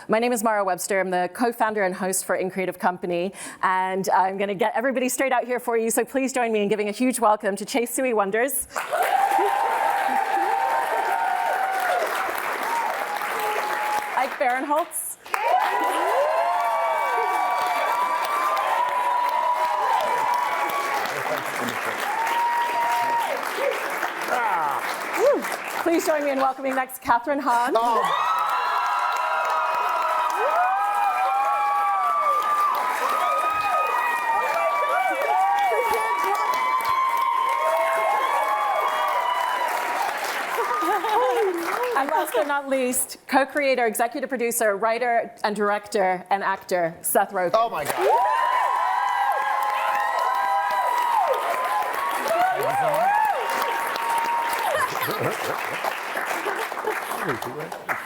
My name is Mara Webster. I'm the co-founder and host for In Creative Company, and I'm going to get everybody straight out here for you, so please join me in giving a huge welcome to Chase Sui Wonders. Ike Barinholtz. Please join me in welcoming next Kathryn Hahn. And last but not least, co-creator, executive producer, writer, and director, and actor, Seth Rogen. Oh my God.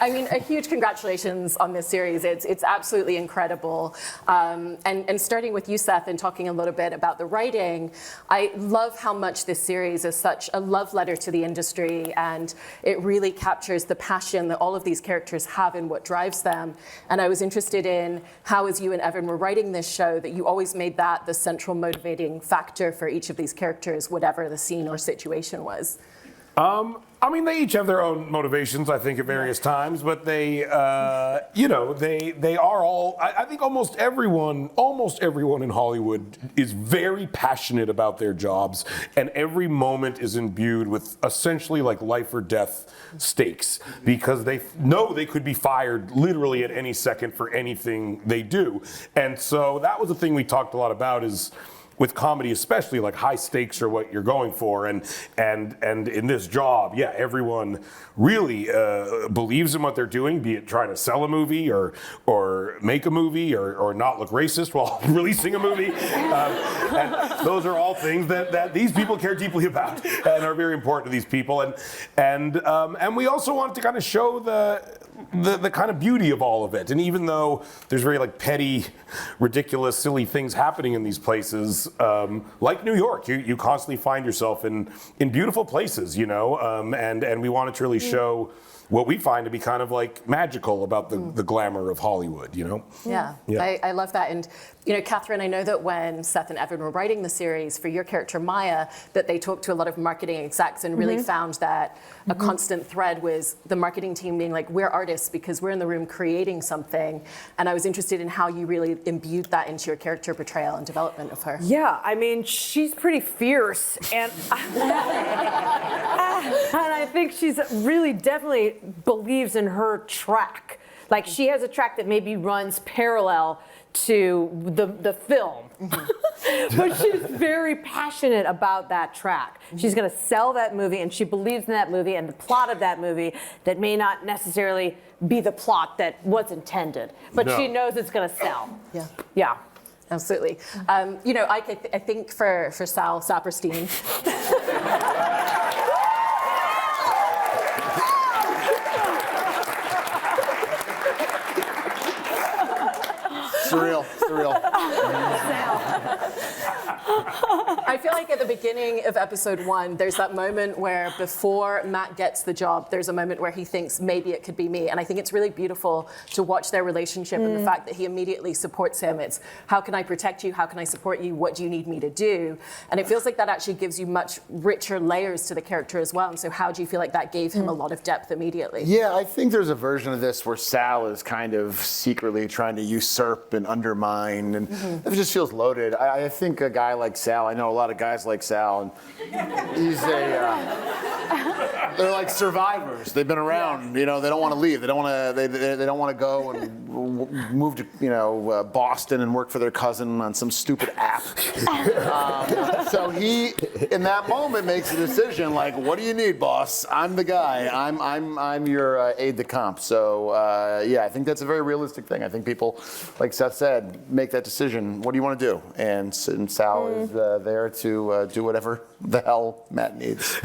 I mean, a huge congratulations on this series. It's absolutely incredible. And starting with you, Seth, and talking a little bit about the writing, I love how much this series is such a love letter to the industry, and it really captures the passion that all of these characters have and what drives them. And I was interested in how, as you and Evan were writing this show, that you always made that the central motivating factor for each of these characters, whatever the scene or situation was. I mean, they each have their own motivations, I think, at various times, but they, they are all, I think almost everyone in Hollywood is very passionate about their jobs, and every moment is imbued with essentially like life or death stakes, because they know they could be fired literally at any second for anything they do. And so that was the thing we talked a lot about, is with comedy especially, like high stakes are what you're going for, and in this job, yeah, everyone really believes in what they're doing, be it trying to sell a movie or make a movie or not look racist while releasing a movie. And those are all things that these people care deeply about and are very important to these people. And we also wanted to kind of show the kind of beauty of all of it. And even though there's very like petty, ridiculous, silly things happening in these places, like New York, you constantly find yourself in beautiful places, you know, and we wanted to really show what we find to be kind of like magical about the glamour of Hollywood, you know? Yeah. I love that. And, you know, Kathryn, I know that when Seth and Evan were writing the series for your character Maya, that they talked to a lot of marketing execs and really found that a constant thread was the marketing team being like, we're artists because we're in the room creating something. And I was interested in how you really imbued that into your character portrayal and development of her. Yeah, I mean, she's pretty fierce, and I think she's really definitely believes in her track. Like, she has a track that maybe runs parallel to the film. But she's very passionate about that track. She's going to sell that movie, and she believes in that movie and the plot of that movie that may not necessarily be the plot that was intended. But she knows it's going to sell. Yeah. Absolutely. You know, I think for Sal Saperstein, Surreal. I feel like at the beginning of episode 1, there's that moment where before Matt gets the job, there's a moment where he thinks maybe it could be me. And I think it's really beautiful to watch their relationship and the fact that he immediately supports him. It's, how can I protect you? How can I support you? What do you need me to do? And it feels like that actually gives you much richer layers to the character as well. And so how do you feel like that gave him a lot of depth immediately? Yeah, I think there's a version of this where Sal is kind of secretly trying to usurp and undermine, and it just feels loaded. I think a guy like Sal, I know a lot of guys like Sal, and he's they're like survivors. They've been around, you know, they don't want to leave. They don't want to, they don't want to go and move to, you know, Boston and work for their cousin on some stupid app. So he, in that moment, makes a decision like, what do you need, boss? I'm the guy. I'm your aide de camp. So yeah, I think that's a very realistic thing. I think people, like Seth said, make that decision. What do you want to do? And Sal is there to do whatever the hell Matt needs.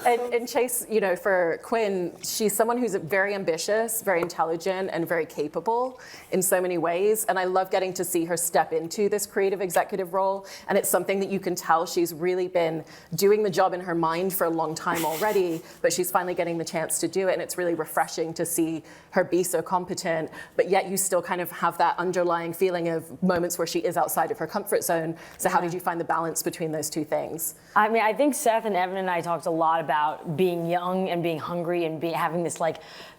And Chase, you know, for Quinn, she's someone who's very ambitious, very intelligent, and very capable in so many ways. And I love getting to see her step into this creative executive role. And it's something that you can tell she's really been doing the job in her mind for a long time already, but she's finally getting the chance to do it. And it's really refreshing to see her be so competent, but yet you still kind of have that underlying feeling of moments where she is outside of her comfort zone. So how did you find the balance between those two things? I mean, I think Seth and Evan and I talked a lot about being young and being hungry and having this like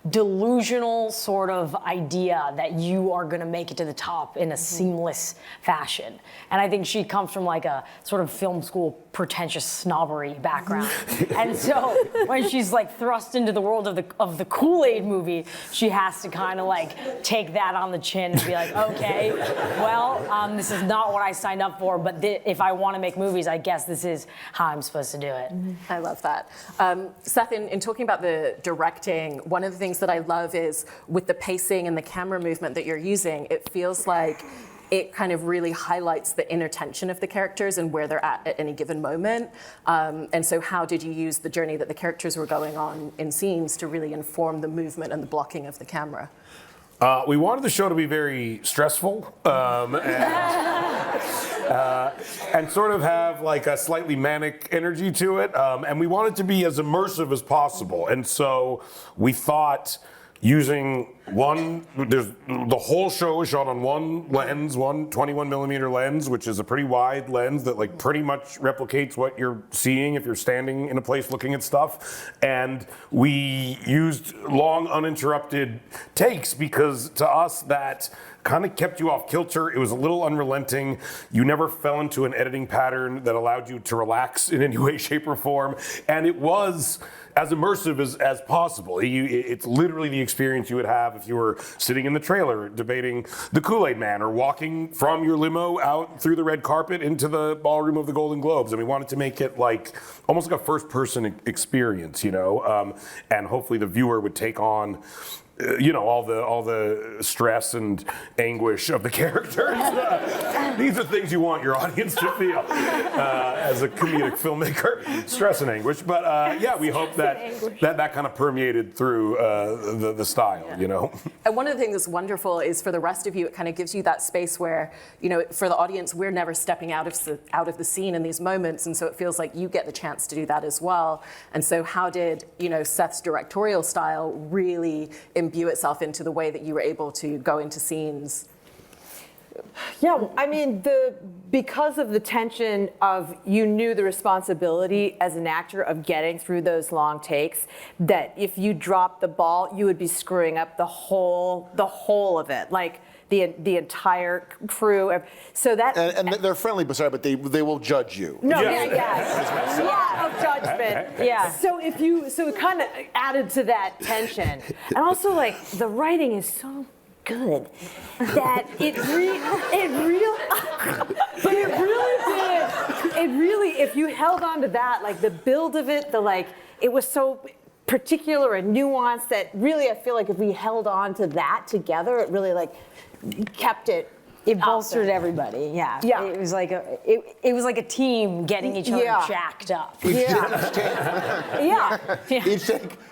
delusional sort of idea that you are going to make it to the top in a seamless fashion. And I think she comes from like a sort of film school pretentious snobbery background. And so when she's like thrust into the world of the Kool-Aid movie, she has to kind of like take that on the chin and be like, okay, well, this is not what I signed up for, but if I want to make movies, I guess this is how I'm supposed to do it. I love that. Seth, in talking about the directing, one of the things that I love is with the pacing and the camera movement that you're using, it feels like it kind of really highlights the inner tension of the characters and where they're at any given moment. And so how did you use the journey that the characters were going on in scenes to really inform the movement and the blocking of the camera? We wanted the show to be very stressful and sort of have like a slightly manic energy to it. And we wanted to be as immersive as possible. And so we thought using the whole show is shot on one lens, one 21 millimeter lens, which is a pretty wide lens that like pretty much replicates what you're seeing if you're standing in a place looking at stuff. And we used long uninterrupted takes because to us that kind of kept you off kilter. It was a little unrelenting. You never fell into an editing pattern that allowed you to relax in any way, shape, or form. And it was as immersive as possible. It's literally the experience you would have if you were sitting in the trailer debating the Kool-Aid Man or walking from your limo out through the red carpet into the ballroom of the Golden Globes. And we wanted to make it like almost like a first-person experience, you know, and hopefully the viewer would take on all the stress and anguish of the characters. These are things you want your audience to feel as a comedic filmmaker, stress and anguish. But yeah, we hope that kind of permeated through the style, you know. And one of the things that's wonderful is for the rest of you, it kind of gives you that space where, you know, for the audience, we're never stepping out of the scene in these moments, and so it feels like you get the chance to do that as well. And so how did, you know, Seth's directorial style really imbue itself into the way that you were able to go into scenes? Yeah, I mean, because of the tension of you knew the responsibility as an actor of getting through those long takes, that if you dropped the ball, you would be screwing up the whole of it, like the entire crew. So that and they're friendly, but sorry, but they will judge you. No, yeah, of judgment. Yeah. So it kind of added to that tension, and also like the writing is so good that it really, if you held on to that, like the build of it, it was so particular and nuanced that really I feel like if we held on to that together, it really like kept it. It bolstered everybody. Yeah. Yeah. It was like a team getting each other jacked up. Yeah.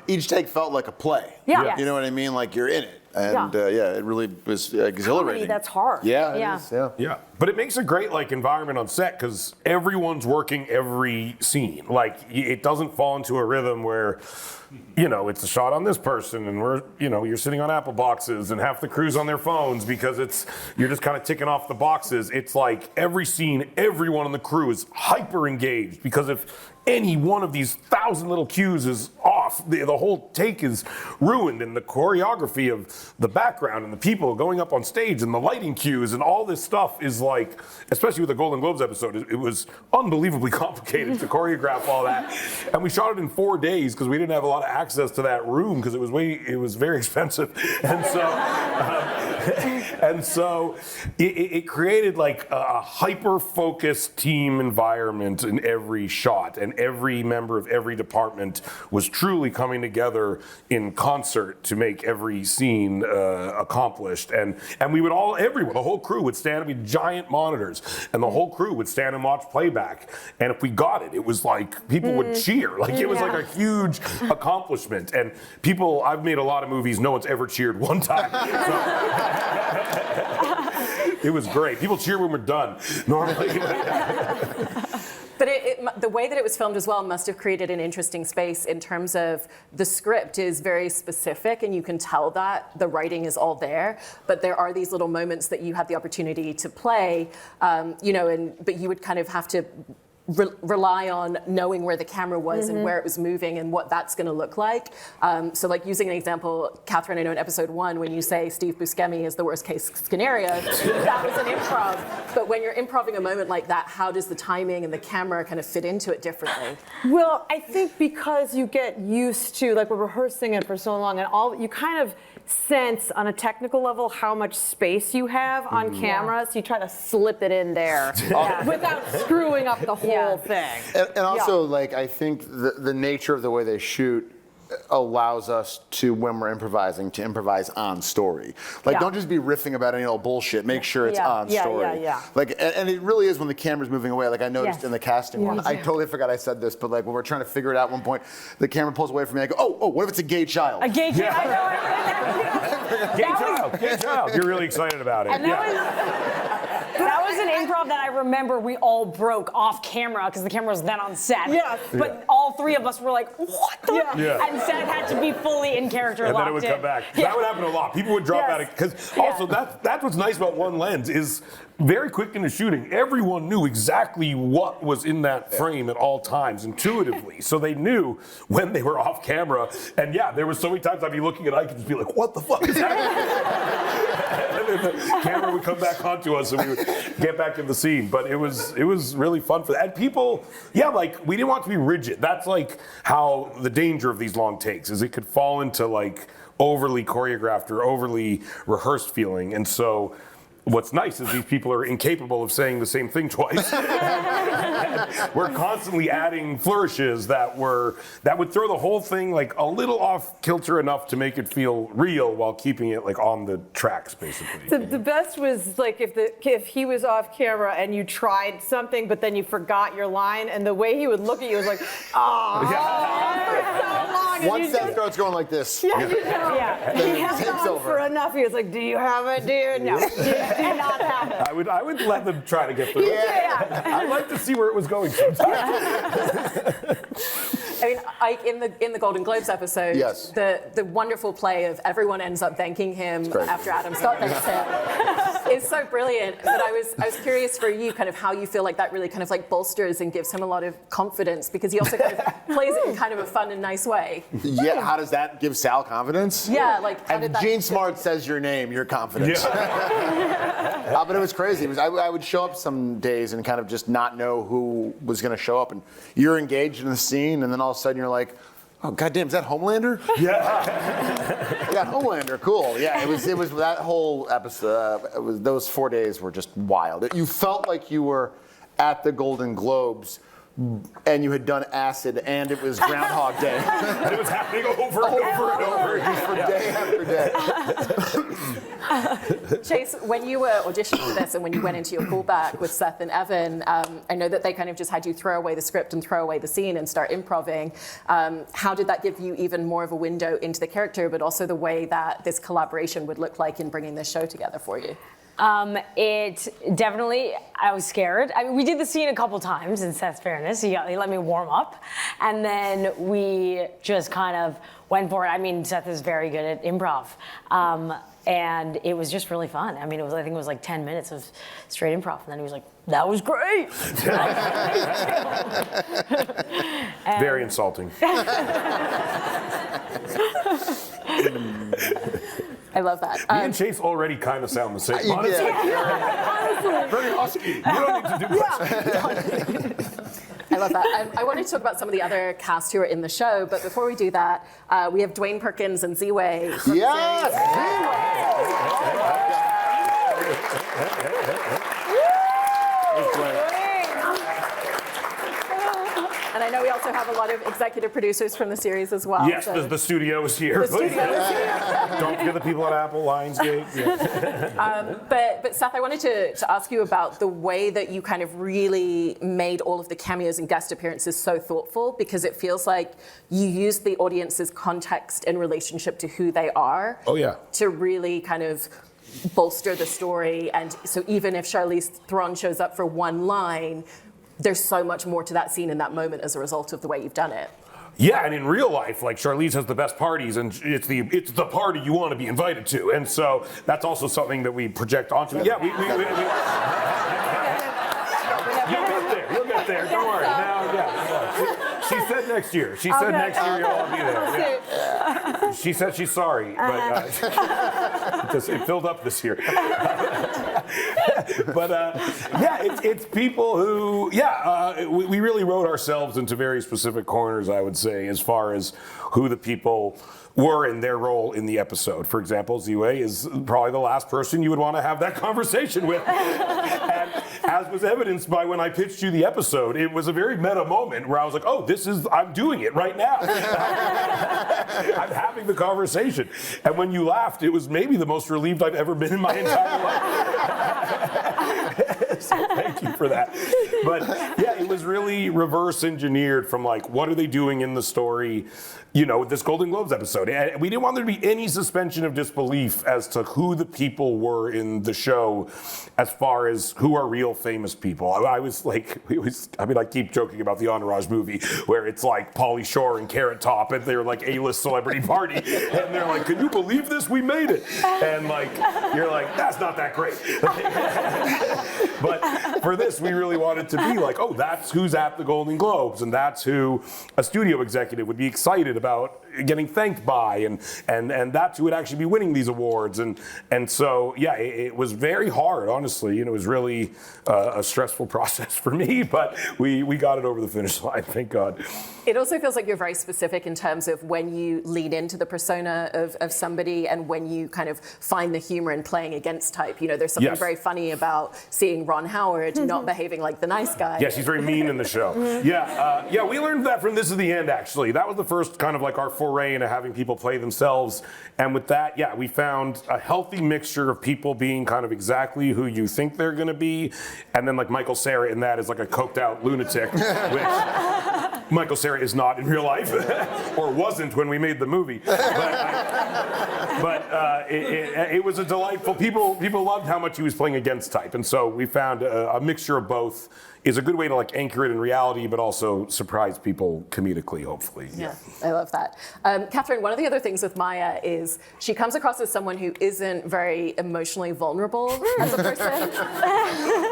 Each take felt like a play. Yeah. You know what I mean? Like you're in it. And it really was exhilarating. Comedy, that's hard. Yeah, it is, Yeah, but it makes a great like environment on set because everyone's working every scene. Like it doesn't fall into a rhythm where, you know, it's a shot on this person and you're sitting on Apple boxes and half the crew's on their phones because you're just kind of ticking off the boxes. It's like every scene, everyone on the crew is hyper engaged because if any one of these 1,000 little cues is off, the whole take is ruined, and the choreography of the background and the people going up on stage and the lighting cues and all this stuff is like, especially with the Golden Globes episode, it was unbelievably complicated to choreograph all that. And we shot it in 4 days because we didn't have a lot of access to that room because it was very expensive. And so it created like a hyper-focused team environment in every shot. And every member of every department was truly coming together in concert to make every scene accomplished. And we would everyone, the whole crew would stand with giant monitors, and the whole crew would stand and watch playback. And if we got it, it was like people would cheer. Like it was like a huge accomplishment. And people, I've made a lot of movies, no one's ever cheered one time. It was great. People cheer when we're done, normally. But the way that it was filmed as well must have created an interesting space in terms of the script is very specific, and you can tell that the writing is all there. But there are these little moments that you had the opportunity to play, but you would kind of have to rely on knowing where the camera was and where it was moving and what that's going to look like. So like using an example, Kathryn, I know in episode 1 when you say Steve Buscemi is the worst case scenario, that was an improv. But when you're improving a moment like that, how does the timing and the camera kind of fit into it differently? Well, I think because you get used to, like we're rehearsing it for so long and you kind of sense on a technical level how much space you have on camera, so you try to slip it in there without screwing up the whole thing. And also, like, I think the nature of the way they shoot allows us to, when we're improvising, to improvise on story. Like, don't just be riffing about any old bullshit. Make sure it's on story. Like, and it really is when the camera's moving away. Like I noticed in the casting one, I totally forgot I said this, but like when we're trying to figure it out at one point, the camera pulls away from me. I go, oh, what if it's a gay child? A gay child. I know. Gay child. You're really excited about it. And that was an improv that I remember we all broke off camera because the camera was then on set. But all three of us were like, what the? And Seth had to be fully in character and locked then it would in. come back. That would happen a lot. People would drop out of, because also that's what's nice about One Lens is very quick into shooting. Everyone knew exactly what was in that frame at all times intuitively. So they knew when they were off camera. And there was so many times I'd be looking at Ike and just be like, what the fuck is happening? And then the camera would come back onto us and we would get back in the scene. But it was really fun for that. And people, like we didn't want to be rigid. That's like how the danger of these long takes is it could fall into like overly choreographed or overly rehearsed feeling. And so what's nice is these people are incapable of saying the same thing twice. We're constantly adding flourishes that would throw the whole thing like a little off kilter enough to make it feel real while keeping it like on the tracks, basically. The best was like if he was off camera and you tried something but then you forgot your line, and the way he would look at you was like, for so long. Once that starts going like this. He held on for enough. He was like, do you have it, dude? No. Do not have it. I would let them try to get through it. I'd like to see where it was going sometimes. I mean, in the Golden Globes episode, the wonderful play of everyone ends up thanking him after Adam Scott thanks him is so brilliant. But I was curious for you, kind of how you feel like that really kind of like bolsters and gives him a lot of confidence, because he also kind of plays it in kind of a fun and nice way. Yeah, how does that give Sal confidence? Yeah, like how did that? Gene Smart says your name, you're confident. But it was crazy. I would show up some days and kind of just not know who was going to show up, and you're engaged in the scene, and then all of a sudden you're like, oh goddamn, is that Homelander? Yeah, Homelander, cool. Yeah, it was that whole episode. Those 4 days were just wild. You felt like you were at the Golden Globes and you had done acid, and it was Groundhog Day. And it was happening over and over just for day after day. Chase, when you were auditioning for this and when you went into your callback with Seth and Evan, I know that they kind of just had you throw away the script and throw away the scene and start improving. How did that give you even more of a window into the character, but also the way that this collaboration would look like in bringing this show together for you? It definitely, I was scared. I mean, we did the scene a couple times in Seth's fairness. He let me warm up, and then we just kind of went for it. I mean, Seth is very good at improv. And it was just really fun. I mean, I think it was like 10 minutes of straight improv, and then he was like, that was great. Very insulting. I love that. Me and Chase already kind of sound the same. Honestly. Very husky. You don't need to do much. I love that. I want to talk about some of the other cast who are in the show, but before we do that, we have Dwayne Perkins and Z-Way. Yes! And I know we also have a lot of executive producers from the series as well. Yes, the studio is here. The studio is here. Don't forget the people at Apple, Lionsgate. Yeah. But Seth, I wanted to ask you about the way that you kind of really made all of the cameos and guest appearances so thoughtful, because it feels like you used the audience's context in relationship to who they are. Oh, yeah. To really kind of bolster the story. And so even if Charlize Theron shows up for one line, there's so much more to that scene in that moment as a result of the way you've done it. Yeah, and in real life, like Charlize has the best parties, and it's the party you want to be invited to, and so that's also something that we project onto. Yeah, You'll get there. Don't worry. Now, yeah. She said next year. She said next year you'll all be there. Yeah. She said she's sorry, but it filled up this year. But it's people who, we really wrote ourselves into very specific corners, I would say, as far as who the people were in their role in the episode. For example, Ziwe is probably the last person you would want to have that conversation with. And as was evidenced by when I pitched you the episode, it was a very meta moment where I was like, oh, I'm doing it right now. I'm having the conversation. And when you laughed, it was maybe the most relieved I've ever been in my entire life. So thank you for that. But yeah, it was really reverse engineered from like, what are they doing in the story? You know, this Golden Globes episode. And we didn't want there to be any suspension of disbelief as to who the people were in the show as far as who are real famous people. I keep joking about the Entourage movie where it's like Pauly Shore and Carrot Top and they're like A-list celebrity party. And they're like, can you believe this? We made it. And like, you're like, that's not that great. But for this, we really wanted to be like, oh, that's who's at the Golden Globes. And that's who a studio executive would be excited about getting thanked by, and that's who would actually be winning these awards, and so yeah, it was very hard, honestly, and it was really a stressful process for me, but we got it over the finish line, thank God. It also feels like you're very specific in terms of when you lean into the persona of somebody and when you kind of find the humor in playing against type. You know, there's something very funny about seeing Ron Howard not behaving like the nice guy. Yes, he's very mean in the show. We learned that from This Is the End, actually. That was the first kind of like our foray into having people play themselves. And with that, we found a healthy mixture of people being kind of exactly who you think they're going to be. And then like Michael Cera in that is like a coked out lunatic, which Michael Cera is not in real life, or wasn't when we made the movie. But it was a delightful, people loved how much he was playing against type. And so we found a mixture of both is a good way to like anchor it in reality, but also surprise people comedically, hopefully. Yeah, I love that. Kathryn, one of the other things with Maya is she comes across as someone who isn't very emotionally vulnerable as a person,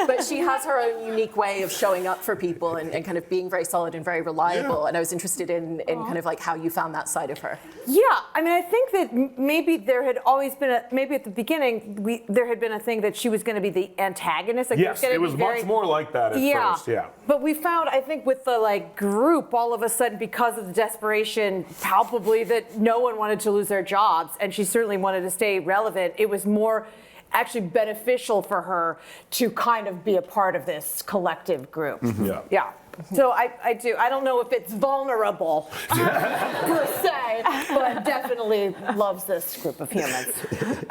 but she has her own unique way of showing up for people and kind of being very solid and very reliable. Yeah. And I was interested in kind of like how you found that side of her. Yeah, I mean, I think that maybe there had always been maybe at the beginning, there had been a thing that she was going to be the antagonist. Like yes, it was much more like that at first. Yeah. But we found, I think, with the like group, all of a sudden, because of the desperation, palpably, that no one wanted to lose their jobs, and she certainly wanted to stay relevant. It was more actually beneficial for her to kind of be a part of this collective group. Mm-hmm. Yeah. So I do. I don't know if it's vulnerable per se, but definitely loves this group of humans.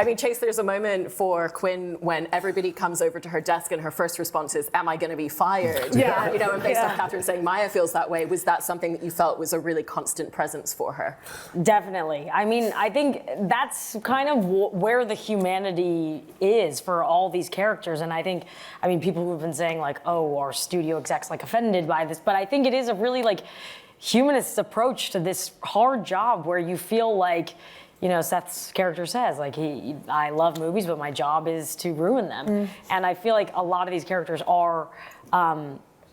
I mean, Chase, there's a moment for Quinn when everybody comes over to her desk and her first response is, "Am I going to be fired?" Yeah. You know, and based off Kathryn saying Maya feels that way, was that something that you felt was a really constant presence for her? Definitely. I mean, I think that's kind of where the humanity is for all these characters, and I think, I mean, people who've been saying like, "Oh, our studio execs like offended by this," but I think it is a really like humanist approach to this hard job where you feel like, you know, Seth's character says like, I love movies, but my job is to ruin them. And I feel like a lot of these characters are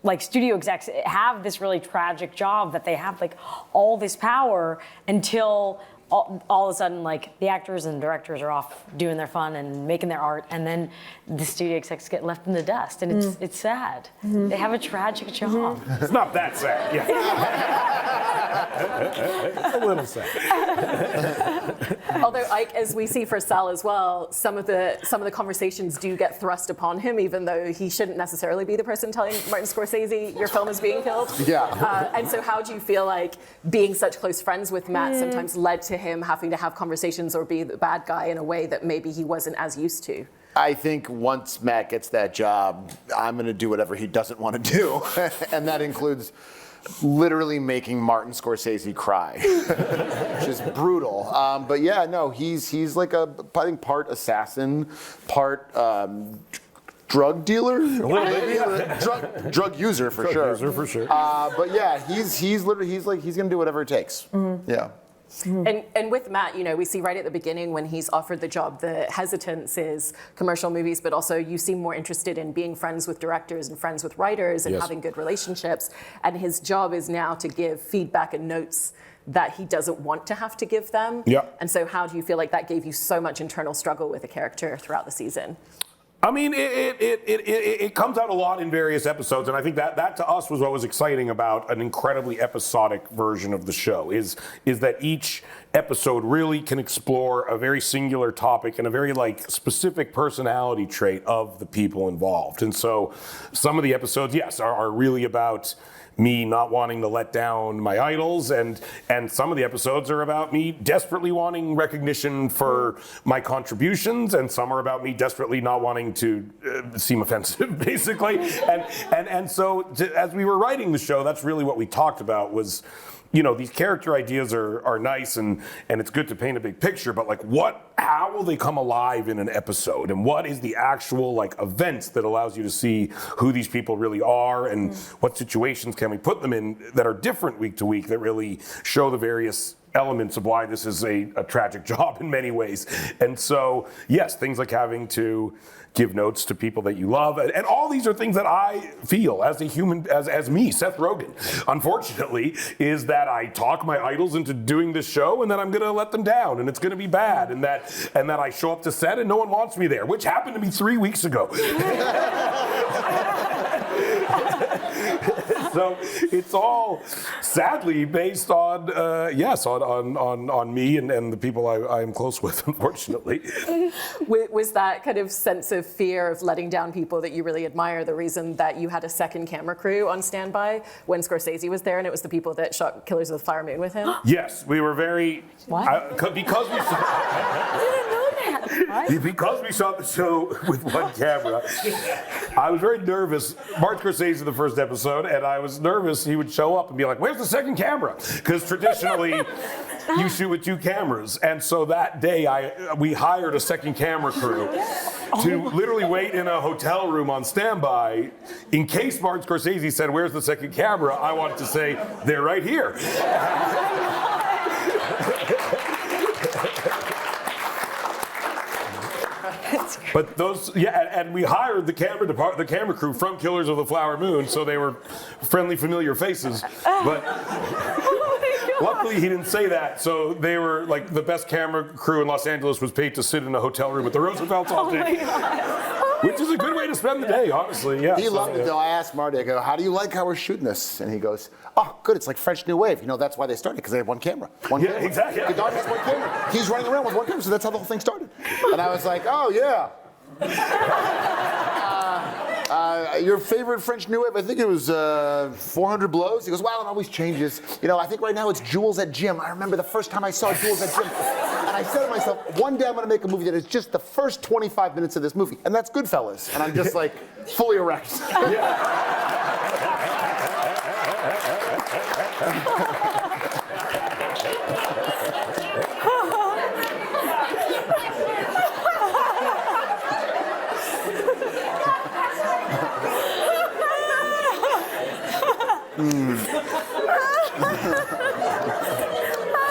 like studio execs have this really tragic job that they have like all this power until all of a sudden, like, the actors and directors are off doing their fun and making their art, and then the studio execs get left in the dust, and it's sad. They have a tragic job. It's not that sad. Yeah. A little sad. Although Ike, as we see for Sal as well, some of the conversations do get thrust upon him, even though he shouldn't necessarily be the person telling Martin Scorsese your film is being killed. Yeah. And so how do you feel like being such close friends with Matt sometimes led to him having to have conversations or be the bad guy in a way that maybe he wasn't as used to? I think once Matt gets that job, I'm going to do whatever he doesn't want to do. And that includes literally making Martin Scorsese cry, which is brutal. But yeah, no, he's like I think part assassin, part drug dealer, drug user for sure. But yeah, he's going to do whatever it takes. Yeah. And with Matt, we see right at the beginning when he's offered the job, the hesitance is commercial movies, but also you seem more interested in being friends with directors and friends with writers and having good relationships. And his job is now to give feedback and notes that he doesn't want to have to give them. Yeah. And so how do you feel like that gave you so much internal struggle with the character throughout the season? I mean, it comes out a lot in various episodes, and I think that to us was what was exciting about an incredibly episodic version of the show, is that each episode really can explore a very singular topic and a very specific personality trait of the people involved. And so some of the episodes, yes, are really about me not wanting to let down my idols, and some of the episodes are about me desperately wanting recognition for my contributions, and some are about me desperately not wanting to seem offensive, basically. And so as we were writing the show, that's really what we talked about was, these character ideas are nice and it's good to paint a big picture, but how will they come alive in an episode? And what is the actual events that allows you to see who these people really are, and what situations can we put them in that are different week to week that really show the various elements of why this is a tragic job in many ways. And so, yes, things like having to give notes to people that you love, and all these are things that I feel as a human, as me, Seth Rogen, unfortunately, is that I talk my idols into doing this show, and that I'm gonna let them down, and it's gonna be bad, and that I show up to set and no one wants me there, which happened to me 3 weeks ago. So it's all sadly based on on me and the people I am close with, unfortunately. Was that kind of sense of fear of letting down people that you really admire the reason that you had a second camera crew on standby when Scorsese was there, and it was the people that shot Killers of the Flower Moon with him? Yes, we were very... What? Because we saw... Because we shot the show with one camera, I was very nervous. Martin Scorsese, the first episode, and I was nervous he would show up and be like, "Where's the second camera?" Because traditionally, you shoot with 2 cameras. And so that day, we hired a second camera crew to literally wait in a hotel room on standby. In case Martin Scorsese said, "Where's the second camera?" I wanted to say, "They're right here." But those, and we hired the camera crew from Killers of the Flower Moon, so they were friendly, familiar faces. But luckily, he didn't say that, so they were the best camera crew in Los Angeles was paid to sit in a hotel room with the Roosevelts all day. Which is a good way to spend the day, honestly. Yeah. He loved it, though. I asked Marty, I go, "How do you like how we're shooting this?" And he goes, "Oh, good. It's like French New Wave. That's why they started, because they have one camera. One camera. Exactly. Godard has one camera. He's running around with one camera, so that's how the whole thing started." And I was like, "Oh, yeah." Your favorite French New Wave? I think it was 400 Blows. He goes, "Well, it always changes. I think right now it's Jules at Gym. I remember the first time I saw Jules at Gym." And I said to myself, one day I'm going to make a movie that is just the first 25 minutes of this movie. And that's Goodfellas. And I'm just fully erect.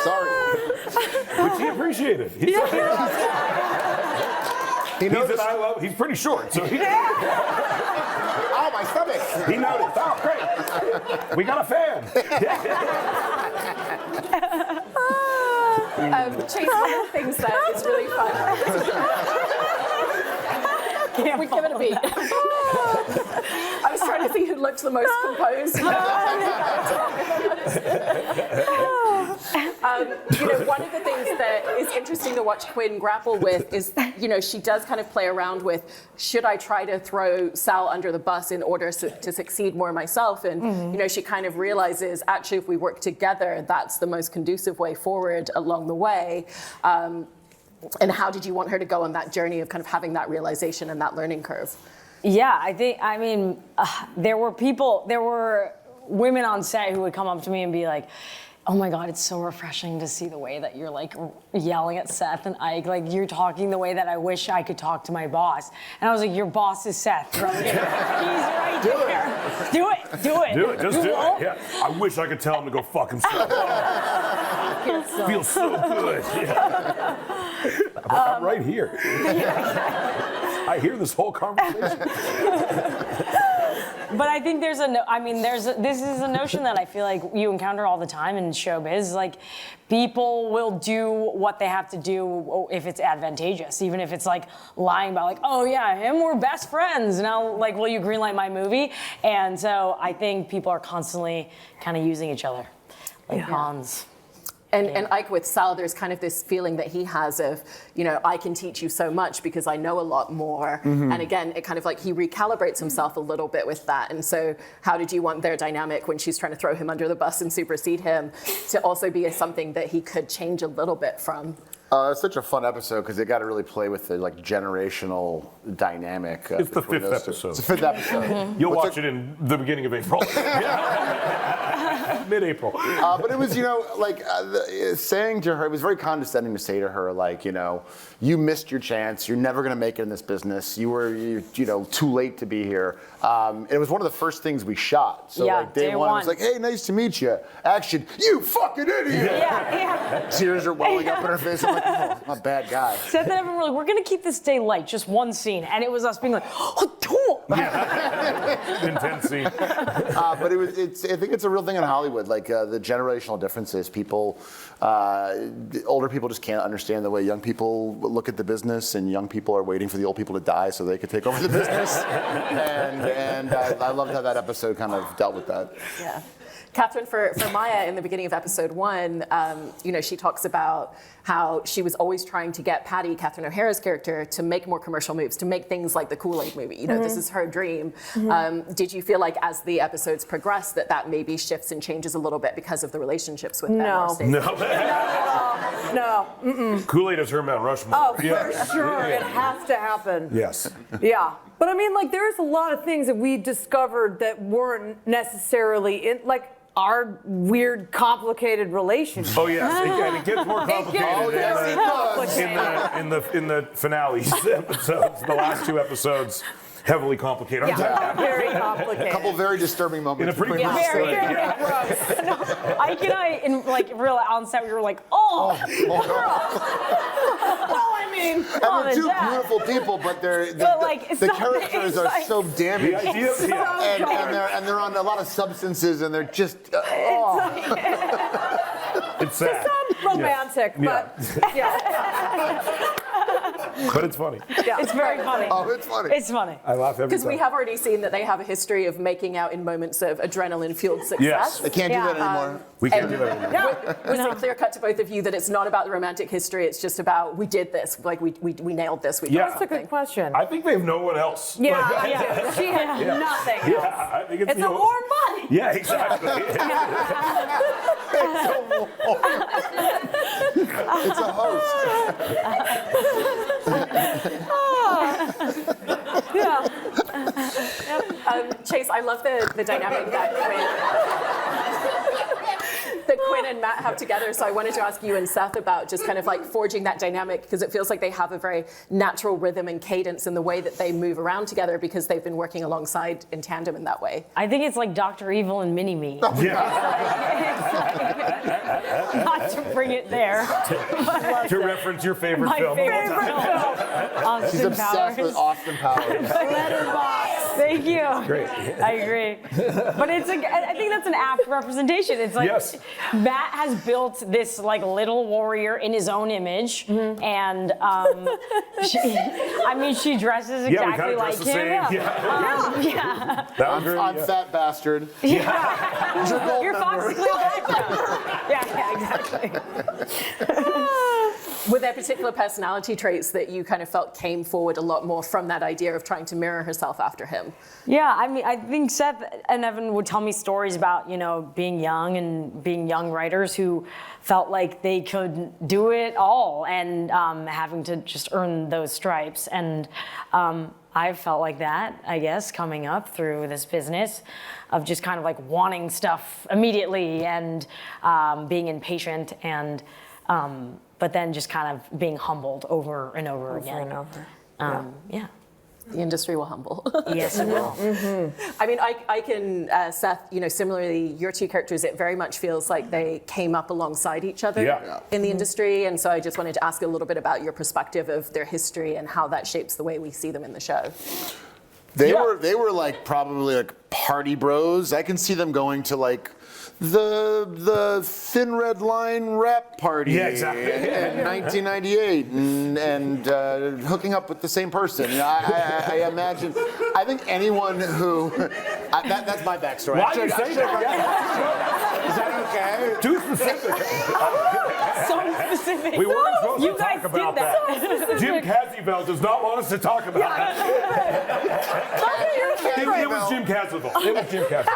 Sorry. Which he appreciated. He said he's pretty short, so he... Oh, my stomach. He noticed. Oh, great. We got a fan. Chase, one of the things that is really fun. We've given a beat. I was trying to see who looked the most composed. One of the things that is interesting to watch Quinn grapple with is, she does kind of play around with, should I try to throw Sal under the bus in order to succeed more myself? And, she kind of realizes, actually, if we work together, that's the most conducive way forward along the way. And how did you want her to go on that journey of kind of having that realization and that learning curve? Yeah, there were women on set who would come up to me and be like, oh my God, it's so refreshing to see the way that you're like yelling at Seth and Ike. Like you're talking the way that I wish I could talk to my boss. And I was like, your boss is Seth Rogen. He's right there. Do it. Just do it. Yeah. I wish I could tell him to go fuck himself. Feels so good. Yeah. I'm right here. I hear this whole conversation. But I think this is a notion that I feel like you encounter all the time in showbiz. Like, people will do what they have to do if it's advantageous, even if it's like lying about like, oh yeah, him, we're best friends. Now, like, will you greenlight my movie? And so I think people are constantly kind of using each other, like pawns. And Ike with Sal, there's kind of this feeling that he has of, I can teach you so much because I know a lot more. Mm-hmm. And again, it kind of like he recalibrates himself a little bit with that. And so how did you want their dynamic when she's trying to throw him under the bus and supersede him to also be something that he could change a little bit from? It's such a fun episode because they got to really play with the generational dynamic. It's the fifth episode. It's the fifth episode. Mm-hmm. You'll watch it in the beginning of April. Mid-April. But it was, saying to her, it was very condescending to say to her, like, you missed your chance. You're never going to make it in this business. You were, too late to be here. It was one of the first things we shot. So day one, it was like, hey, nice to meet you. Action, you fucking idiot. Yeah. Tears are welling up in her face. I'm like, oh, I'm a bad guy. Seth and Evan were like, we're going to keep this day light, just one scene. And it was us being like, intense scene. But I think it's a real thing in Hollywood, like the generational differences. Older people just can't understand the way young people look at the business, and young people are waiting for the old people to die so they could take over the business. and I loved how that episode kind of dealt with that. Yeah. Kathryn, for Maya, in the beginning of episode 1, she talks about how she was always trying to get Patty, Catherine O'Hara's character, to make more commercial moves, to make things like the Kool-Aid movie. This is her dream. Mm-hmm. Did you feel like as the episodes progressed that maybe shifts and changes a little bit because of the relationships with them? No. No. Kool-Aid is her Mount Rushmore. Oh, for sure. It has to happen. Yes. Yeah. But I mean, there's a lot of things that we discovered that weren't necessarily in, our weird, complicated relationship. Oh yes, and it gets more complicated. In the finales episodes, the last 2 episodes, heavily complicated. Yeah, very complicated. A couple very disturbing moments. In a pretty very gross. Ike and I, in real on set, we were like, well, I mean, and they're two beautiful people, but the characters are so damaged. And they're on a lot of substances, and they're just. It's sad. It sounds romantic, but But it's funny. Yeah. It's very funny. Oh, it's funny. It's funny. I laugh every time. Because we have already seen that they have a history of making out in moments of adrenaline-fueled success. Yes. They can't do that anymore. We can't do that anymore. Was it clear cut to both of you that it's not about the romantic history, it's just about we did this, we nailed this, we got That's a good question. I think they have no one else. Yeah, I do. She has nothing else. Yeah, I think it's a warm body. Yeah, exactly. It's a host. Chase, I love the dynamic that Quinn and Matt have together. So I wanted to ask you and Seth about just kind of forging that dynamic, because it feels like they have a very natural rhythm and cadence in the way that they move around together because they've been working alongside in tandem in that way. I think it's like Dr. Evil and Mini-Me. Not to bring it there. To reference your favorite My film. favorite film. She's obsessed with Austin Powers. Letterboxd. Thank you. Great. I agree. But I think that's an apt representation. It's like Yes. Matt has built this like little warrior in his own image, and she dresses exactly like dress the him. same. Yeah. That was great, I'm yeah. fat bastard. Yeah. You're Foxy Cleopatra. Yeah, exactly. Were there particular personality traits that you kind of felt came forward a lot more from that idea of trying to mirror herself after him? Yeah, I mean, I think Seth and Evan would tell me stories about, being young and being young writers who felt like they could do it all and having to just earn those stripes. And I felt like that, I guess, coming up through this business of just kind of like wanting stuff immediately and being impatient and but then just kind of being humbled over and over again. Yeah. The industry will humble. Yes, it will. I mean, I can, Seth, similarly, your two characters, it very much feels like they came up alongside each other in the industry. And so I just wanted to ask a little bit about your perspective of their history and how that shapes the way we see them in the show. They were like probably like party bros. I can see them going to like the Thin Red Line rap party Yeah, exactly. in 1998 and hooking up with the same person. I imagine. I think anyone who that's my backstory. Why do you say that? Is that okay? Too specific. So specific. We weren't supposed You to guys talk about did that. that. Jim Casivell does not want us to talk about that. It was Jim Casivell. It was Jim Casivell.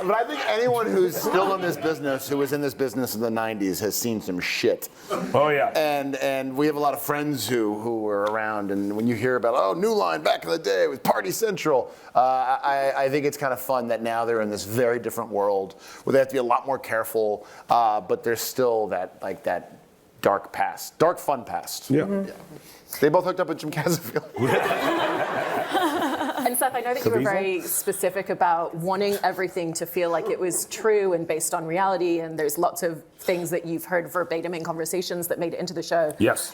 But I think anyone who's still in this business, who was in this business in the 90s, has seen some shit. Oh, yeah. And we have a lot of friends who were around, and when you hear about, New Line back in the day with Party Central, I think it's kind of fun that now they're in this very different world where they have to be a lot more careful, but there's still that dark past, dark fun past. Yeah. Yeah. They both hooked up with Jim Casivell. And Seth, I know that you were very specific about wanting everything to feel like it was true and based on reality, and there's lots of things that you've heard verbatim in conversations that made it into the show. Yes.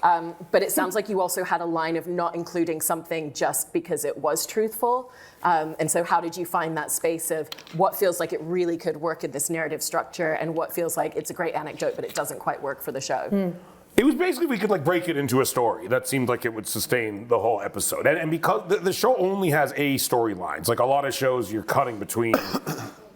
But it sounds like you also had a line of not including something just because it was truthful. And so how did you find that space of what feels like it really could work in this narrative structure and what feels like it's a great anecdote, but it doesn't quite work for the show? It was basically, we could like break it into a story that seemed like it would sustain the whole episode. And because the show only has a storyline, it's like a lot of shows you're cutting between,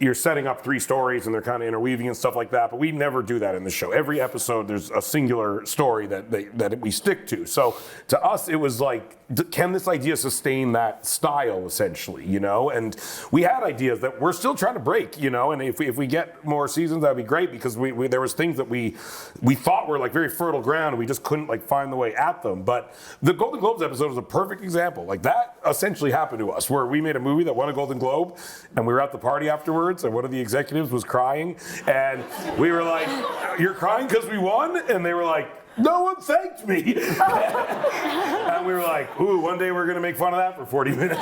you're setting up 3 stories and they're kind of interweaving and stuff like that, but we never do that in the show. Every episode there's a singular story that we stick to. So to us it was like, can this idea sustain that style essentially, And we had ideas that we're still trying to break, and if we get more seasons that'd be great because there was things that we thought were like very fertile ground and we just couldn't like find the way at them. But the Golden Globes episode was a perfect example. Like that essentially happened to us where we made a movie that won a Golden Globe and we were at the party afterwards and one of the executives was crying and we were like, "You're crying because we won?" And they were like, "No one thanked me." And we were like, "Ooh, one day we're gonna make fun of that for 40 minutes."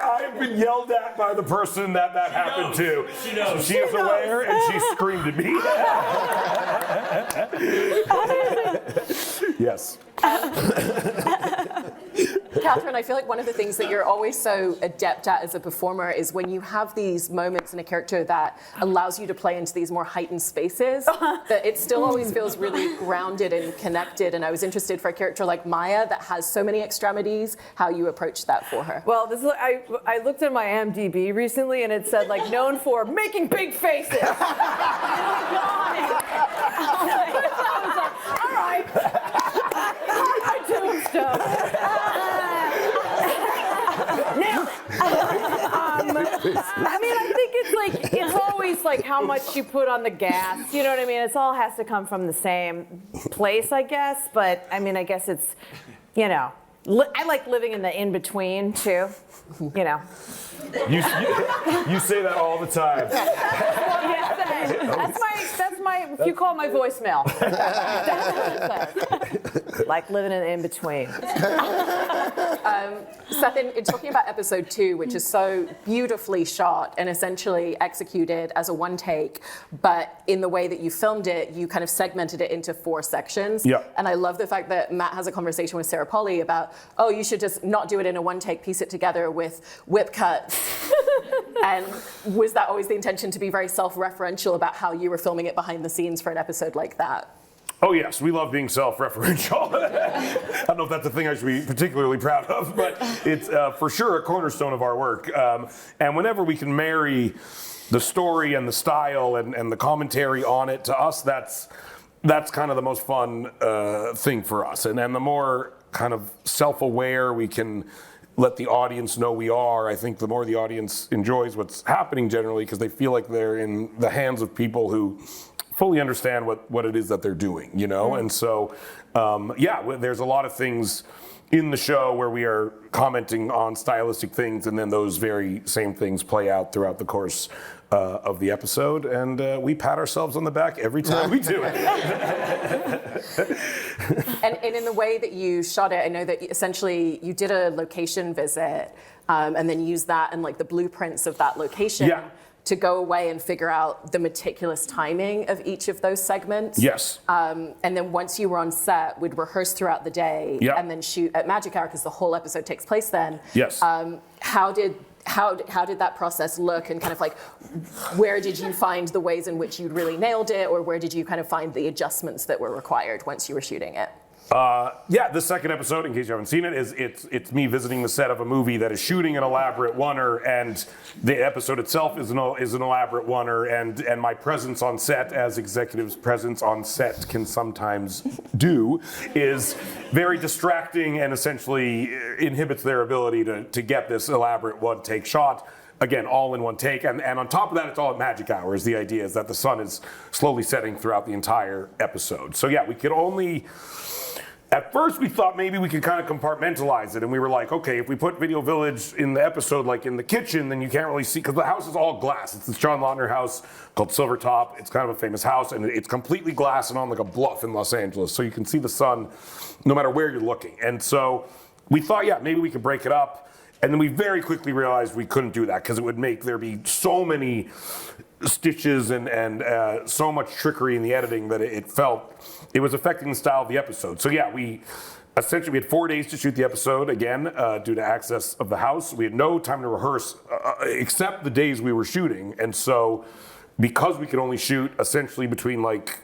I've been yelled at by the person that happened to. She knows. She is aware and she screamed at me. Yes. Kathryn, I feel like one of the things that you're always so adept at as a performer is when you have these moments in a character that allows you to play into these more heightened spaces, that it still always feels really grounded and connected. And I was interested for a character like Maya that has so many extremities, how you approach that for her. Well, I looked at my IMDb recently and it said like known for making big faces. I was like, all right. I do stuff. I mean, I think it's always like how much you put on the gas. You know what I mean? It all has to come from the same place, I guess. But I mean, I guess it's, I like living in the in-between too, You say that all the time. That's my, if you call my voicemail. That's what it says. Like living in between. Seth, in talking about episode 2, which is so beautifully shot and essentially executed as a one take, but in the way that you filmed it, you kind of segmented it into 4 sections. Yeah. And I love the fact that Matt has a conversation with Sarah Polley about, oh, you should just not do it in a one take, piece it together with whip cuts. And was that always the intention, to be very self-referential about how you were filming it behind the scenes for an episode like that? Oh yes, we love being self-referential. I don't know if that's a thing I should be particularly proud of, but it's for sure a cornerstone of our work. And whenever we can marry the story and the style and the commentary on it, to us, that's kind of the most fun thing for us. And the more kind of self-aware we can let the audience know we are, I think the more the audience enjoys what's happening generally, because they feel like they're in the hands of people who fully understand what it is that they're doing, you know? And so, there's a lot of things in the show where we are commenting on stylistic things, and then those very same things play out throughout the course of the episode, and we pat ourselves on the back every time we do it. And in the way that you shot it, I know that essentially you did a location visit and then used that and like the blueprints of that location to go away and figure out the meticulous timing of each of those segments. Yes. And then once you were on set, we'd rehearse throughout the day and then shoot at Magic Hour because the whole episode takes place then. Yes. How did that process look, and kind of like where did you find the ways in which you'd really nailed it, or where did you kind of find the adjustments that were required once you were shooting it? The second episode, in case you haven't seen it, is it's me visiting the set of a movie that is shooting an elaborate oneer, and the episode itself is an elaborate oneer, and my presence on set, as executives' presence on set can sometimes do, is very distracting and essentially inhibits their ability to get this elaborate one-take shot. Again, all in one take, and on top of that, it's all at magic hours. The idea is that the sun is slowly setting throughout the entire episode. So we could only... At first, we thought maybe we could kind of compartmentalize it, and we were like, okay, if we put Video Village in the episode, like in the kitchen, then you can't really see, because the house is all glass. It's this John Lautner house called Silvertop. It's kind of a famous house, and it's completely glass and on like a bluff in Los Angeles, so you can see the sun no matter where you're looking. And so we thought, maybe we could break it up, and then we very quickly realized we couldn't do that, because it would make there be so many stitches and so much trickery in the editing that it was affecting the style of the episode. So we essentially had 4 days to shoot the episode, again, due to access of the house. We had no time to rehearse except the days we were shooting. And so because we could only shoot essentially between like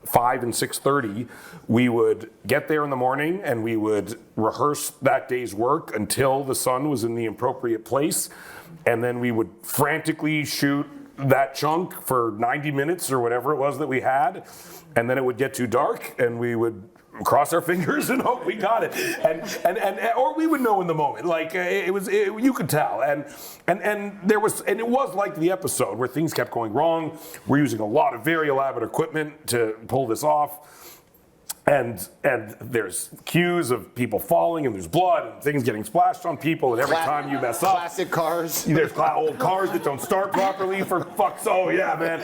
5 and 6:30, we would get there in the morning and we would rehearse that day's work until the sun was in the appropriate place. And then we would frantically shoot that chunk for 90 minutes or whatever it was that we had, and then it would get too dark and we would cross our fingers and hope we got it, and or we would know in the moment, like you could tell, and it was like the episode where things kept going wrong. We're using a lot of very elaborate equipment to pull this off. And there's cues of people falling, and there's blood, and things getting splashed on people, and every time you mess up... Classic cars. There's old cars that don't start properly for fuck's... Oh, yeah, man.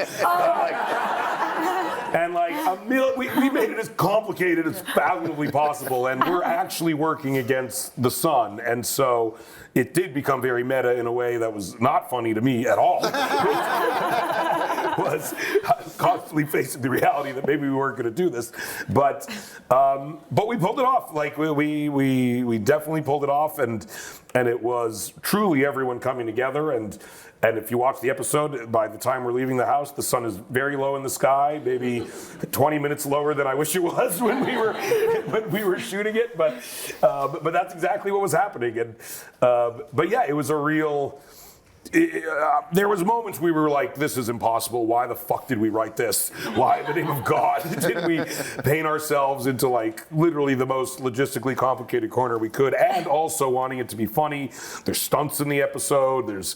We made it as complicated as fathomably possible, and we're actually working against the sun, and so it did become very meta in a way that was not funny to me at all. was constantly facing the reality that maybe we weren't going to do this, but we pulled it off. Like we definitely pulled it off, and it was truly everyone coming together. And if you watch the episode, by the time we're leaving the house, the sun is very low in the sky, maybe 20 minutes lower than I wish it was when we were shooting it. But that's exactly what was happening. And it was a real. There was moments we were like, this is impossible. Why the fuck did we write this? Why in the name of God did we paint ourselves into like literally the most logistically complicated corner we could, and also wanting it to be funny. There's stunts in the episode. There's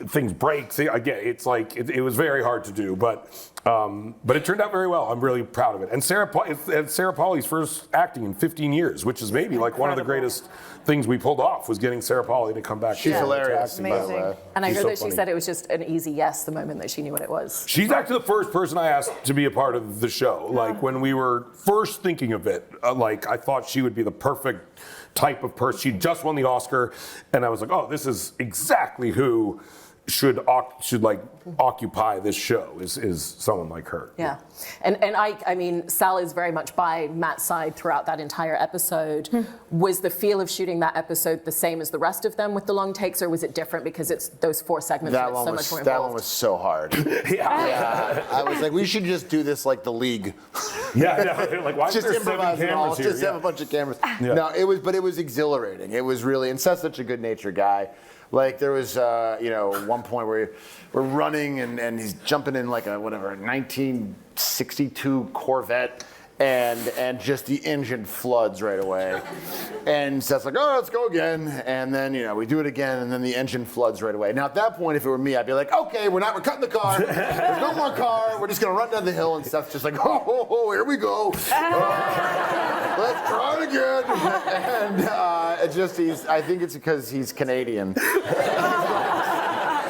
things break. See, again, it's like it was very hard to do, but it turned out very well. I'm really proud of it. And it's Sarah Pauli's first acting in 15 years, which is maybe like one of the greatest things we pulled off was getting Sarah Pauli to come back. She's hilarious, by the Amazing. way. And I She's heard so that she funny. said it was just an easy yes the moment that she knew what it was. She's actually the first person I asked to be a part of the show. Like when we were first thinking of it, like I thought she would be the perfect type of person. She just won the Oscar, and I was like, oh, this is exactly who should like occupy this show is someone like her. Yeah, and I mean, Sal is very much by Matt's side throughout that entire episode. Was the feel of shooting that episode the same as the rest of them with the long takes, or was it different because it's those 4 segments That and it's one so was much more that involved? one was so hard. Yeah, I was like, we should just do this like The League. Like why Just is there 7 improvise it all. cameras here? Just have a bunch of cameras. Yeah. No, it was exhilarating. It was really, and Seth's such a good-natured guy. Like there was, one point where we're running and he's jumping in like a 1962 Corvette. And just the engine floods right away. And Seth's like, oh, let's go again. And then, we do it again, and then the engine floods right away. Now, at that point, if it were me, I'd be like, okay, we're cutting the car. There's no more car. We're just going to run down the hill. And Seth's just like, oh, here we go. Let's try it again. And I think it's because he's Canadian.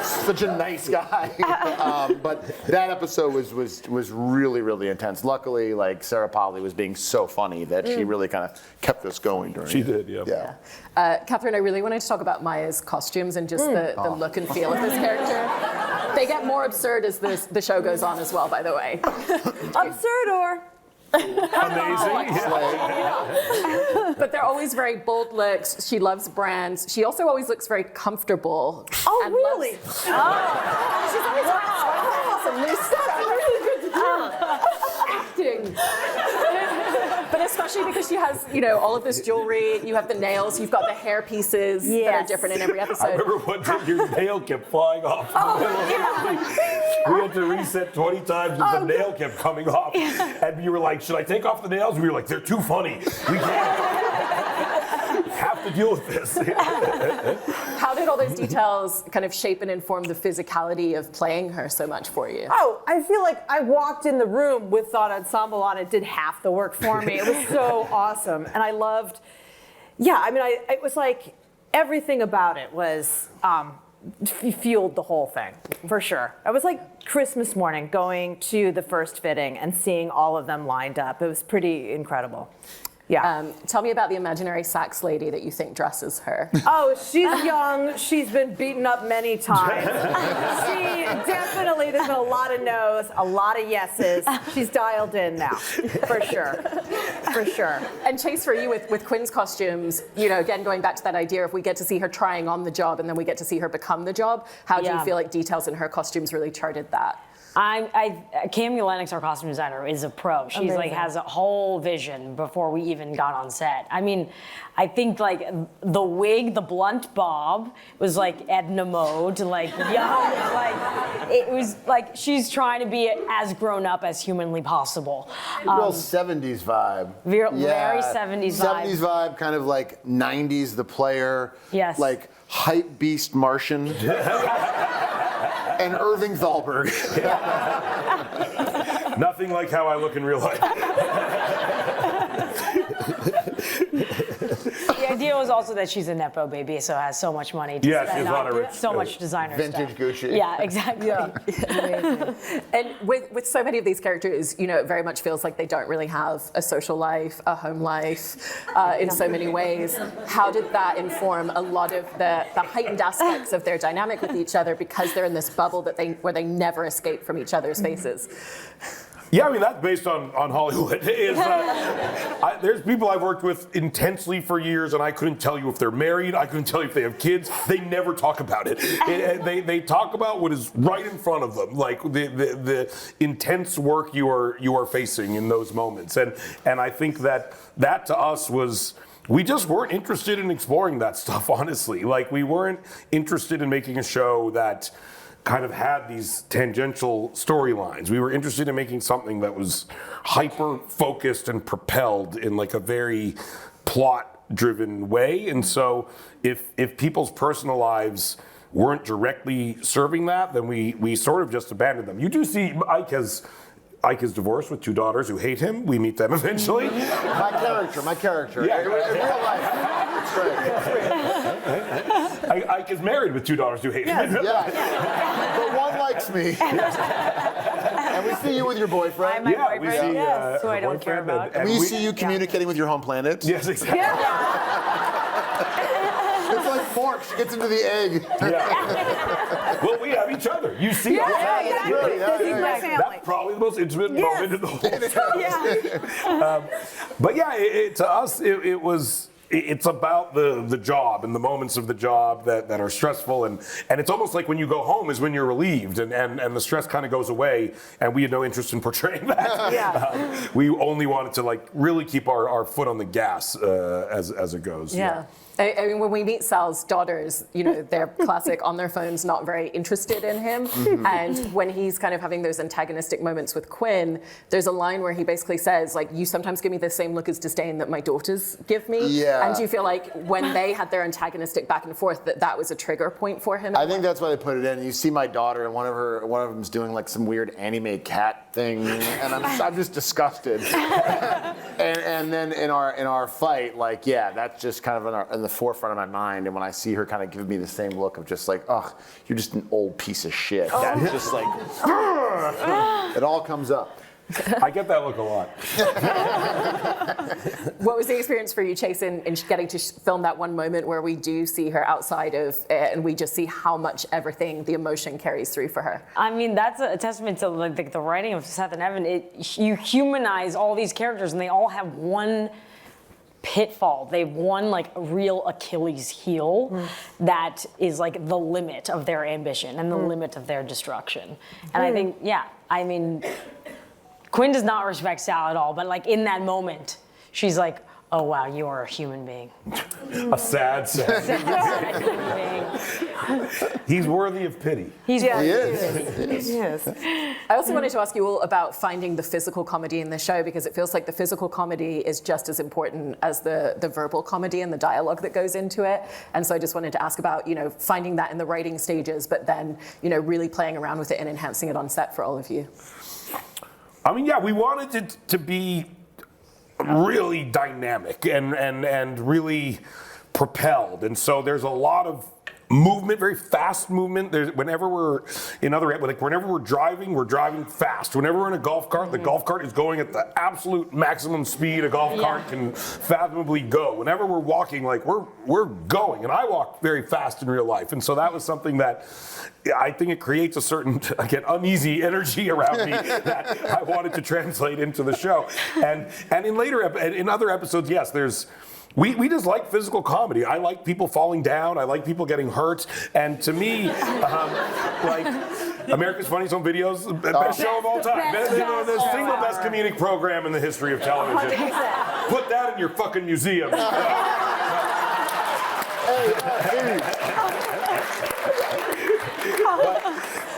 Such a nice guy. But that episode was really, really intense. Luckily, like Sarah Pauli was being so funny that she really kind of kept us going during She it. did, yeah. Yeah. Catherine, I really wanted to talk about Maya's costumes and just the look and feel of this character. They get more absurd as the show goes on as well, by the way. Absurdor. Amazing. But they're always very bold looks. She loves brands. She also always looks very comfortable. Oh, and really? She's always wearing some loose stuff. Really good to do. Acting. But especially because she has, all of this jewelry. You have the nails. You've got the hair pieces that are Yes. different in every I episode. remember one time your nail kept flying off. We had to reset 20 times and the nail kept coming off. And you were like, should I take off the nails? We were like, they're too funny. We can't. Have to deal with this. How did all those details kind of shape and inform the physicality of playing her so much for you? Oh, I feel like I walked in the room with that ensemble on. It did half the work for me. It was so awesome. And I loved, it was like everything about it was fueled the whole thing, for sure. I was like Christmas morning going to the first fitting and seeing all of them lined up. It was pretty incredible. Yeah. Tell me about the imaginary sax lady that you think dresses her. Oh, she's young. She's been beaten up many times. She definitely, there's been a lot of no's, a lot of yeses. She's dialed in now, for sure. For sure. And Chase, for you with Quinn's costumes, again, going back to that idea, if we get to see her trying on the job and then we get to see her become the job, how do you feel like details in her costumes really charted that? Cameo Lennox, our costume designer, is a pro. She's Amazing. like has a whole vision before we even got on set. I mean, I think like the wig, the blunt bob, was like Edna mode, like young, like it was like she's trying to be as grown up as humanly possible. Real 70s vibe. Very 70s vibe. 70s vibe, kind of like 90s The Player. Yes. Like hype beast Martian. And Irving Thalberg. Nothing like how I look in real life. The idea was also that she's a nepo baby, so has so much money to Yeah, she spend has a lot on of rich- so much designer Vintage stuff. Gucci. Yeah, exactly. And with so many of these characters, it very much feels like they don't really have a social life, a home life, in so many ways. How did that inform a lot of the heightened aspects of their dynamic with each other because they're in this bubble where they never escape from each other's faces? Yeah, I mean, that's based on Hollywood. There's people I've worked with intensely for years, and I couldn't tell you if they're married. I couldn't tell you if they have kids. They never talk about it. They talk about what is right in front of them, like the intense work you are facing in those moments. And I think that to us was, we just weren't interested in exploring that stuff, honestly. Like, we weren't interested in making a show that kind of had these tangential storylines. We were interested in making something that was hyper focused and propelled in like a very plot driven way. And so if people's personal lives weren't directly serving that, then we sort of just abandoned them. You do see Ike is divorced with 2 daughters who hate him. We meet them eventually. My character. Yeah. In real life. It's great. Ike is married with 2 daughters who hate him. Yeah. But one likes me. And we see you with your boyfriend. My Yeah, we boyfriend, see, yes, who her I don't care boyfriend, about. and We see you communicating with your home planet. Yes, exactly. It's like fork. She gets into the egg. Yeah. Well, we have each other. You see us. Exactly. This is my family. That's probably the most intimate moment in the whole show. But yeah, to us, it's about the job and the moments of the job that are stressful, and it's almost like when you go home is when you're relieved, and the stress kind of goes away, and we had no interest in portraying that. We only wanted to like really keep our foot on the gas as it goes. Yeah. I mean, when we meet Sal's daughters, you know, they're classic on their phones, not very interested in him. And when he's kind of having those antagonistic moments with Quinn, there's a line where he basically says, like, you sometimes give me the same look as disdain that my daughters give me. Yeah. And do you feel like when they had their antagonistic back and forth, that was a trigger point for him? I think that's why they put it in. You see my daughter, and one of them's doing like some weird anime cat thing, and I'm just disgusted. and then in our fight, like, yeah, that's just kind of in the forefront of my mind. And when I see her kind of give me the same look of just like, oh, you're just an old piece of shit. That's just like, it all comes up. I get that look a lot. What was the experience for you, Chase, in getting to film that one moment where we do see her outside of, and we just see how much everything, the emotion carries through for her? I mean, that's a testament to like the writing of Seth and Evan. You humanize all these characters, and they all have one pitfall. They have one like real Achilles heel that is like the limit of their ambition and the limit of their destruction. And I think, I mean, Quinn does not respect Sal at all, but like in that moment, she's like, oh wow, you are a human being. A sad human being. He's worthy of pity. He is. Yes. I also wanted to ask you all about finding the physical comedy in the show, because it feels like the physical comedy is just as important as the verbal comedy and the dialogue that goes into it. And so I just wanted to ask about, you know, finding that in the writing stages, but then, you know, really playing around with it and enhancing it on set for all of you. I mean, yeah, we wanted it to be really dynamic and really propelled, and so there's a lot of movement, very fast movement. Whenever we're driving fast. Whenever we're in a golf cart, the golf cart is going at the absolute maximum speed a golf cart can fathomably go. Whenever we're walking, like we're going, and I walk very fast in real life, and so that was something that I think it creates a certain, again, uneasy energy around me that I wanted to translate into the show. And in other episodes, yes, there's. We just like physical comedy. I like people falling down. I like people getting hurt. And to me, like America's Funniest Home Videos, the best show of all time. The single best comedic program in the history of television. 100%. Put that in your fucking museum.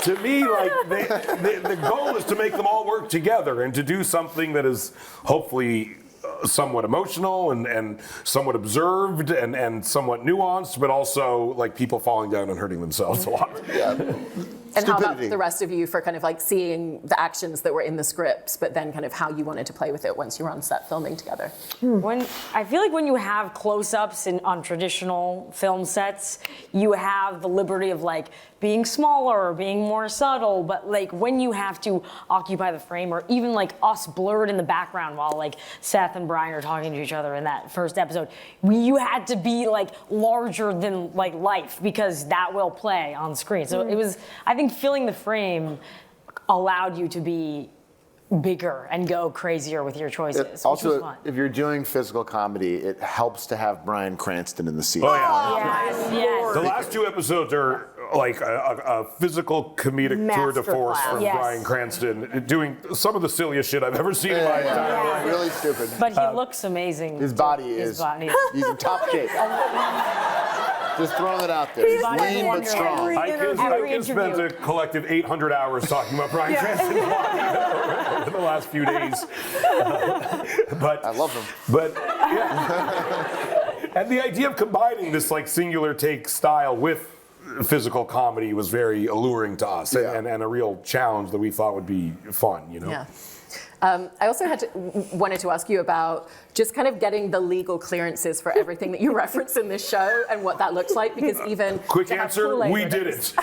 To me, like the goal is to make them all work together and to do something that is hopefully somewhat emotional and somewhat observed and somewhat nuanced, but also like people falling down and hurting themselves a lot. And how about the rest of you for kind of like seeing the actions that were in the scripts, but then kind of how you wanted to play with it once you were on set filming together? I feel like when you have close-ups on traditional film sets, you have the liberty of like being smaller or being more subtle, but like when you have to occupy the frame, or even like us blurred in the background while like Seth and Brian are talking to each other in that first episode, you had to be like larger than like life because that will play on screen. So it was, I think filling the frame allowed you to be bigger and go crazier with your choices. Also, which was fun. if you're doing physical comedy, it helps to have Bryan Cranston in the scene. Oh yeah. Yes. The last 2 episodes are like a physical comedic tour de force from Yes. Bryan Cranston, doing some of the silliest shit I've ever seen in my entire life. Really stupid. But he looks amazing. His body is. He's in top shape. Just throwing it out there. He's lean but strong. I can spend a collective 800 hours talking about Bryan Cranston's body over the last few days. But I love him. But yeah. And the idea of combining this like singular take style with physical comedy was very alluring to us, and a real challenge that we thought would be fun, you know? Yeah. I also wanted to ask you about just kind of getting the legal clearances for everything that you reference in this show and what that looks like, because even Quick answer, we didn't.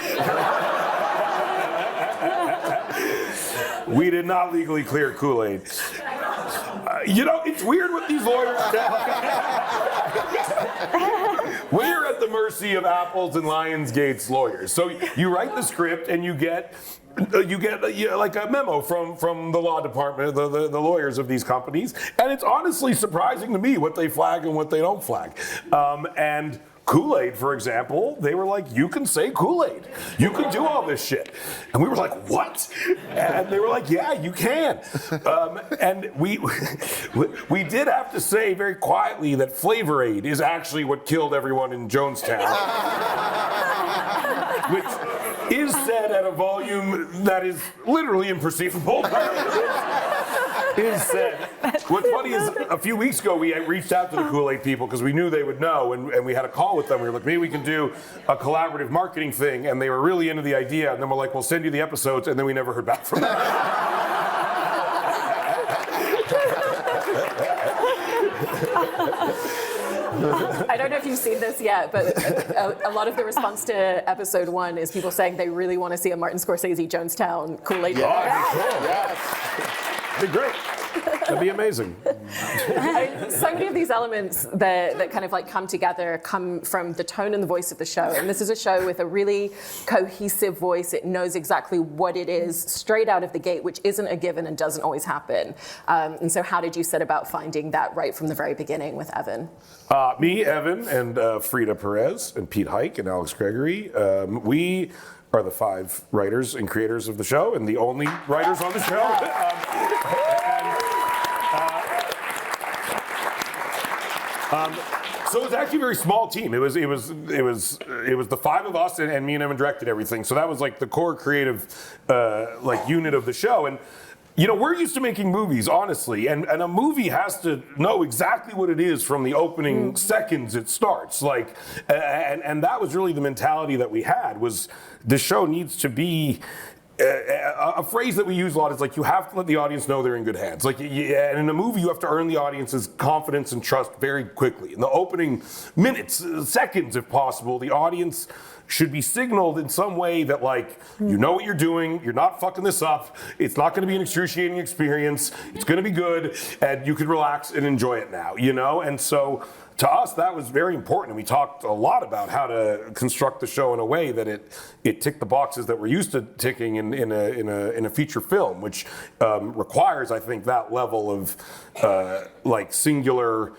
We did not legally clear Kool-Aid. You know, it's weird with these lawyers. We're at the mercy of Apple's and Lionsgate's lawyers. So you write the script and you get like a memo from the law department, the lawyers of these companies, and it's honestly surprising to me what they flag and what they don't flag. And Kool-Aid, for example, they were like, you can say Kool-Aid. You can do all this shit. And we were like, what? And they were like, yeah, you can. And we did have to say very quietly that Flavor Aid is actually what killed everyone in Jonestown. Which is said at a volume that is literally imperceivable. Is said. What's funny is a few weeks ago we reached out to the Kool-Aid people because we knew they would know, and we had a call with them. We were like, maybe we can do a collaborative marketing thing, and they were really into the idea. And then we're like, we'll send you the episodes, and then we never heard back from them. I don't know if you've seen this yet, but a lot of the response to episode 1 is people saying they really want to see a Martin Scorsese Jonestown Kool-Aid. Yeah, cool. Yes. It'd be great. That'd be amazing. So many of these elements that kind of like come together come from the tone and the voice of the show. And this is a show with a really cohesive voice. It knows exactly what it is straight out of the gate, which isn't a given and doesn't always happen. And so how did you set about finding that right from the very beginning with Evan? Me, Evan, and Frida Perez, and Pete Hike, and Alex Gregory. We are the 5 writers and creators of the show, and the only writers on the show. So it was actually a very small team. It was the 5 of us, and me and Evan directed everything. So that was like the core creative unit of the show. And you know, we're used to making movies, honestly, and a movie has to know exactly what it is from the opening seconds it starts. Like, and that was really the mentality that we had, was the show needs to be. A phrase that we use a lot is like, you have to let the audience know they're in good hands. Like, and in a movie, you have to earn the audience's confidence and trust very quickly. In the opening minutes, seconds, if possible, the audience should be signaled in some way that, like, you know what you're doing, you're not fucking this up, it's not going to be an excruciating experience, it's going to be good, and you can relax and enjoy it now, you know? And so to us, that was very important. We talked a lot about how to construct the show in a way that it ticked the boxes that we're used to ticking in a feature film, which requires, I think, that level of singular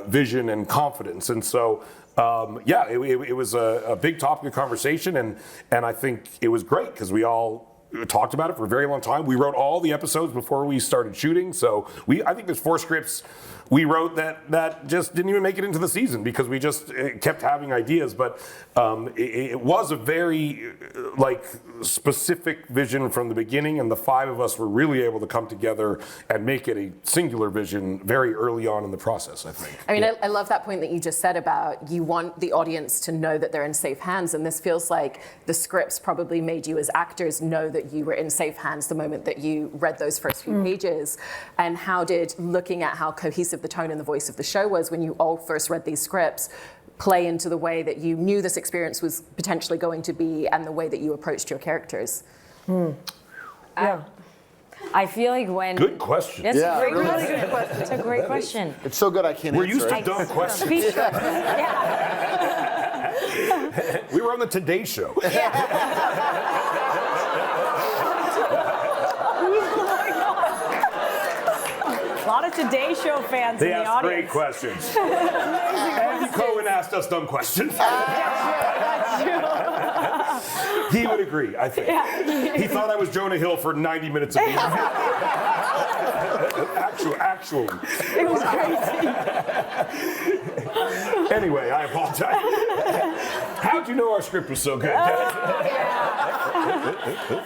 vision and confidence. And so, it was a big topic of conversation, and I think it was great because we all talked about it for a very long time. We wrote all the episodes before we started shooting, so I think there's 4 scripts we wrote that just didn't even make it into the season because we just kept having ideas. But it was a very specific vision from the beginning, and the 5 of us were really able to come together and make it a singular vision very early on in the process, I think. I mean, I love that point that you just said about you want the audience to know that they're in safe hands, and this feels like the scripts probably made you as actors know that you were in safe hands the moment that you read those first few pages. And how did looking at how cohesive the tone and the voice of the show was when you all first read these scripts play into the way that you knew this experience was potentially going to be and the way that you approached your characters? Yeah. I feel like when... Good question. That's Yeah, a great really. question. It's a great question. It's so good I can't We're answer used to it. dumb questions. Speechless. Yeah. We were on the Today Show. A lot of Today Show fans They in the asked audience. great questions. Andy Cohen asked us dumb questions. He would agree, I think. He thought I was Jonah Hill for 90 minutes of the interview. Actually. It was crazy. Anyway, I apologize. How'd you know our script was so good?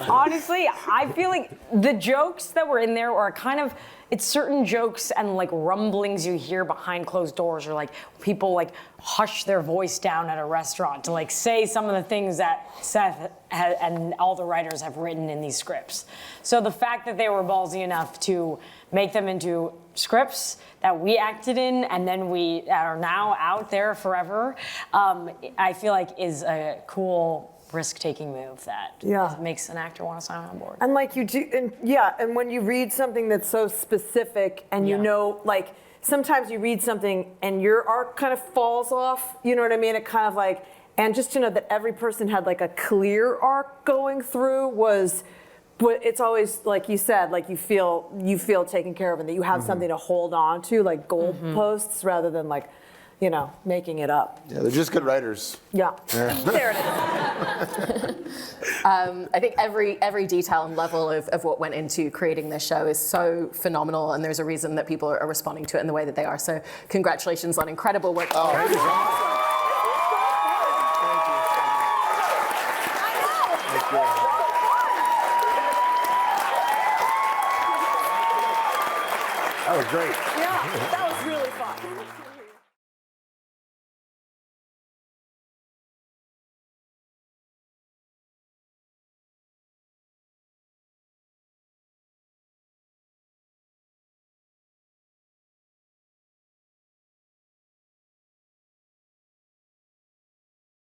Honestly, I feel like the jokes that were in there are kind of, it's certain jokes and like rumblings you hear behind closed doors, or like people like hush their voice down at a restaurant to like say some of the things that Seth and all the writers have written in these scripts. So the fact that they were ballsy enough to make them into scripts that we acted in and then we are now out there forever, I feel like is a cool risk-taking move that makes an actor want to sign on board. And like you do, and when you read something that's so specific and you know, like sometimes you read something and your arc kind of falls off, you know what I mean? It kind of like, and just to know that every person had like a clear arc going through was, it's always, like you said, like you feel taken care of and that you have something to hold on to, like goalposts rather than like, you know, making it up. Yeah, they're just good writers. Yeah. There it is. I think every detail and level of what went into creating this show is so phenomenal, and there's a reason that people are responding to it in the way that they are. So congratulations on incredible work. Oh, thank you so much. That was great. Yeah, that was really fun.